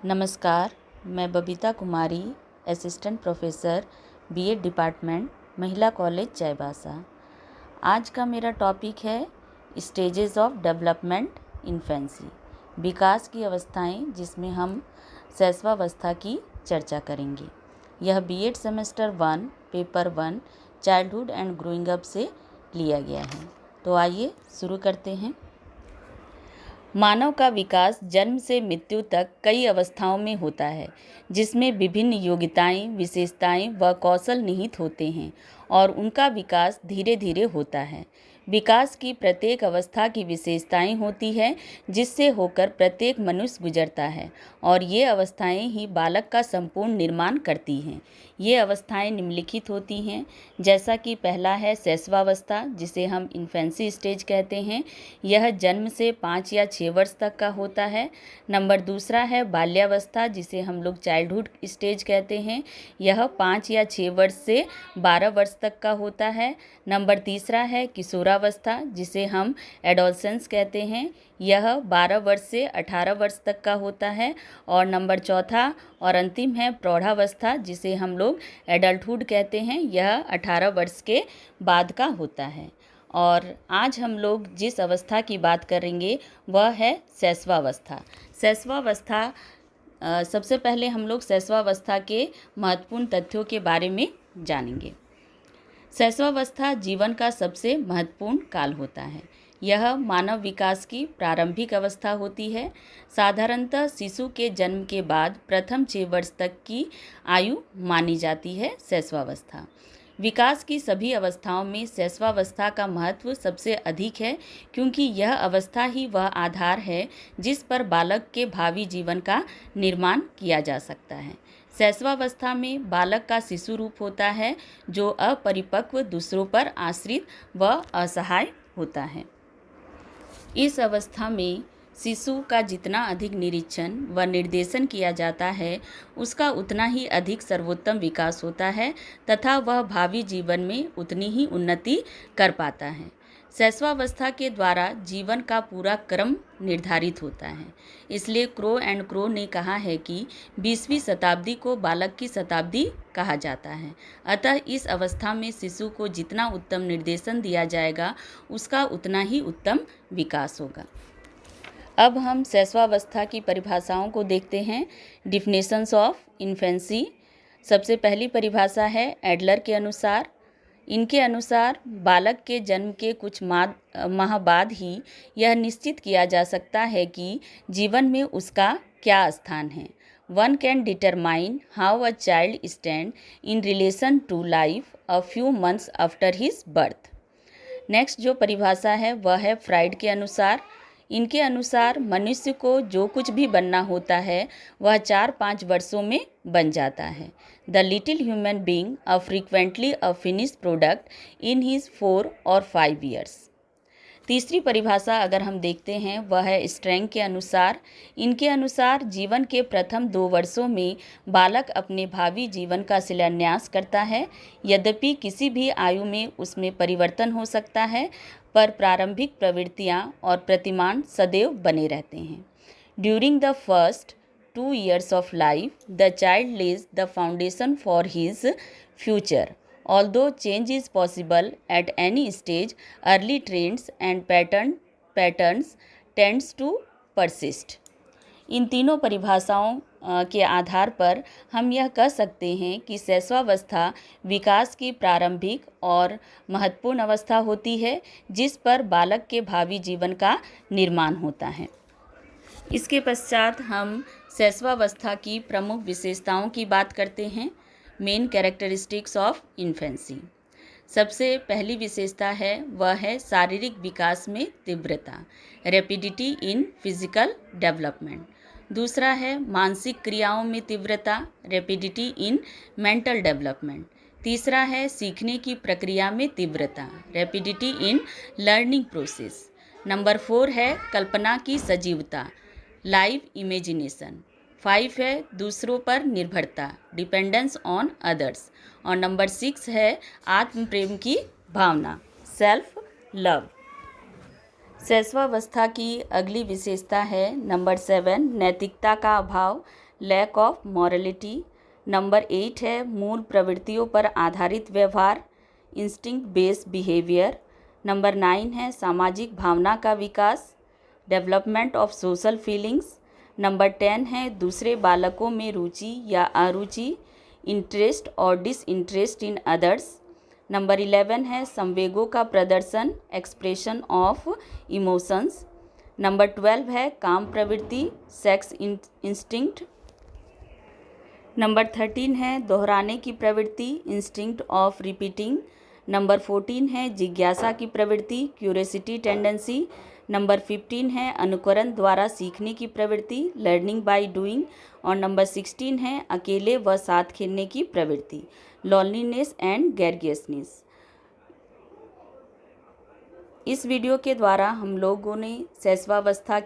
नमस्कार, मैं Babita Kumari, assistant professor BEd department, Mahila college Chaibasa. आज का मेरा टॉपिक है स्टेजेस ऑफ डेवलपमेंट इन्फेंसी, विकास की अवस्थाएं, जिसमें हम शैशवावस्था की चर्चा करेंगे। यह BEd semester 1 paper 1 childhood and growing up से लिया गया है। तो आइए शुरू करते हैं। मानव का विकास जन्म से मृत्यु तक कई अवस्थाओं में होता है, जिसमें विभिन्न योग्यताएं, विशेषताएं व कौशल निहित होते हैं और उनका विकास धीरे धीरे होता है। विकास की प्रत्येक अवस्था की विशेषताएं होती हैं, जिससे होकर प्रत्येक मनुष्य गुजरता है और ये अवस्थाएं ही बालक का संपूर्ण निर्माण करती हैं। ये अवस्थाएं निम्नलिखित होती हैं, जैसा कि पहला है शैशवावस्था, जिसे हम इन्फेंसी स्टेज कहते हैं। यह जन्म से 5 या 6 वर्ष तक का होता है। नंबर दूसरा है बाल्यावस्था, जिसे हम लोग चाइल्डहुड स्टेज कहते हैं। यह 5 या 6 वर्ष से 12 वर्ष तक का होता है। नंबर तीसरा है किशोरावस्था, जिसे हम एडोलसेंस कहते हैं। यह 12 वर्ष से 18 वर्ष तक का होता है। और नंबर चौथा और अंतिम है प्रौढ़ावस्था, जिसे हम लोग एडल्टहुड कहते हैं। यह 18 वर्ष के बाद का होता है। और आज हम लोग जिस अवस्था की बात करेंगे वह है शैशवावस्था। शैशवावस्था सबसे पहले हम लोग शैशवावस्था के महत्वपूर्ण तथ्यों के बारे में जानेंगे। शैशवावस्था जीवन का सबसे महत्वपूर्ण काल होता है। यह मानव विकास की प्रारंभिक अवस्था होती है। साधारणतः शिशु के जन्म के बाद प्रथम 6 वर्ष तक की आयु मानी जाती है शैशवावस्था। विकास की सभी अवस्थाओं में शैशवावस्था का महत्व सबसे अधिक है, क्योंकि यह अवस्था ही वह आधार है जिस पर बालक के भावी जीवन का निर्माण किया जा सकता है। शैशवावस्था में बालक का शिशु रूप होता है, जो अपरिपक्व, दूसरों पर आश्रित व असहाय होता है। इस अवस्था में शिशु का जितना अधिक निरीक्षण व निर्देशन किया जाता है, उसका उतना ही अधिक सर्वोत्तम विकास होता है तथा वह भावी जीवन में उतनी ही उन्नति कर पाता है। शैशवावस्था के द्वारा जीवन का पूरा क्रम निर्धारित होता है। इसलिए क्रो एंड क्रो ने कहा है कि 20वीं शताब्दी को बालक की शताब्दी कहा जाता है। अतः इस अवस्था में शिशु को जितना उत्तम निर्देशन दिया जाएगा, उसका उतना ही उत्तम विकास होगा। अब हम शैशवावस्था की परिभाषाओं को देखते हैं। Definitions of infancy. सबसे पहली परिभाषा है एडलर के अनुसार। इनके अनुसार बालक के जन्म के कुछ माह बाद ही यह निश्चित किया जा सकता है कि जीवन में उसका क्या स्थान है। One can determine how a child stand in relation to life a few months after his birth. Next जो परिभाषा है वह है फ्राइड के अनुसार। इनके अनुसार मनुष्य को जो कुछ भी बनना होता है वह 4-5 वर्षों में बन जाता है। The little human being a frequently a finished product in his 4 और 5 ईयर्स। तीसरी परिभाषा अगर हम देखते हैं वह है स्ट्रैंग के अनुसार। इनके अनुसार जीवन के प्रथम 2 वर्षों में बालक अपने भावी जीवन का शिलान्यास करता है। यद्यपि किसी भी आयु में उसमें परिवर्तन हो सकता है, पर प्रारंभिक प्रवृत्तियां और प्रतिमान सदैव बने रहते हैं। During the first 2 years of life, the child lays the foundation for his future. Although change is possible at any stage, early trends and patterns tends to persist. इन तीनों परिभाषाओं के आधार पर हम यह कह सकते हैं कि शैशवावस्था विकास की प्रारंभिक और महत्वपूर्ण अवस्था होती है, जिस पर बालक के भावी जीवन का निर्माण होता है। इसके पश्चात हम शैशवावस्था की प्रमुख विशेषताओं की बात करते हैं। Main characteristics of infancy. सबसे पहली विशेषता है वह है शारीरिक विकास में तीव्रता, रैपिडिटी इन फिजिकल डेवलपमेंट। दूसरा है मानसिक क्रियाओं में तीव्रता, रैपिडिटी इन मेंटल डेवलपमेंट। तीसरा है सीखने की प्रक्रिया में तीव्रता, rapidity in learning process. Number 4 है कल्पना की सजीवता, लाइव इमेजिनेशन। 5 है दूसरों पर निर्भरता, डिपेंडेंस ऑन अदर्स। और नंबर 6 है आत्म प्रेम की भावना, सेल्फ लव। शैशवावस्था की अगली विशेषता है नंबर 7 नैतिकता का अभाव, लैक ऑफ मॉरलिटी। नंबर 8 है मूल प्रवृत्तियों पर आधारित व्यवहार, इंस्टिंक्ट बेस्ड बिहेवियर। नंबर 9 है सामाजिक भावना का विकास, development of social feelings. Number 10 है दूसरे बालकों में रुचि या अरुचि, इंटरेस्ट और डिसइंटरेस्ट इन अदर्स। नंबर 11 है संवेगों का प्रदर्शन, एक्सप्रेशन ऑफ इमोशंस। नंबर 12 है काम प्रवृत्ति, सेक्स इंस्टिंक्ट। नंबर 13 है दोहराने की प्रवृत्ति, इंस्टिंक्ट ऑफ रिपीटिंग। नंबर 14 है जिज्ञासा की प्रवृत्ति, क्यूरियोसिटी टेंडेंसी। नंबर 15 है अनुकरण द्वारा सीखने की प्रवृत्ति, लर्निंग बाय डूइंग। और नंबर 16 है अकेले व साथ खेलने की प्रवृत्ति, लॉनलीनेस एंड ग्रेगियसनेस। इस वीडियो के द्वारा हम लोगों ने शैशवावस्था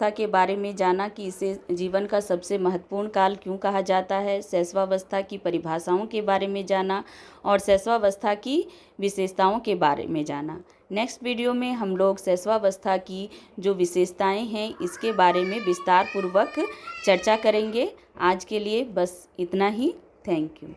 के बारे में जाना कि इसे जीवन का सबसे महत्वपूर्ण काल क्यों कहा जाता है, शैशवावस्था की परिभाषाओं के बारे में जाना और शैशवावस्था की विशेषताओं के बारे में जाना। नेक्स्ट वीडियो में हम लोग शैशवावस्था की जो विशेषताएं हैं इसके बारे में विस्तार पूर्वक चर्चा करेंगे। आज के लिए बस इतना ही। Thank you.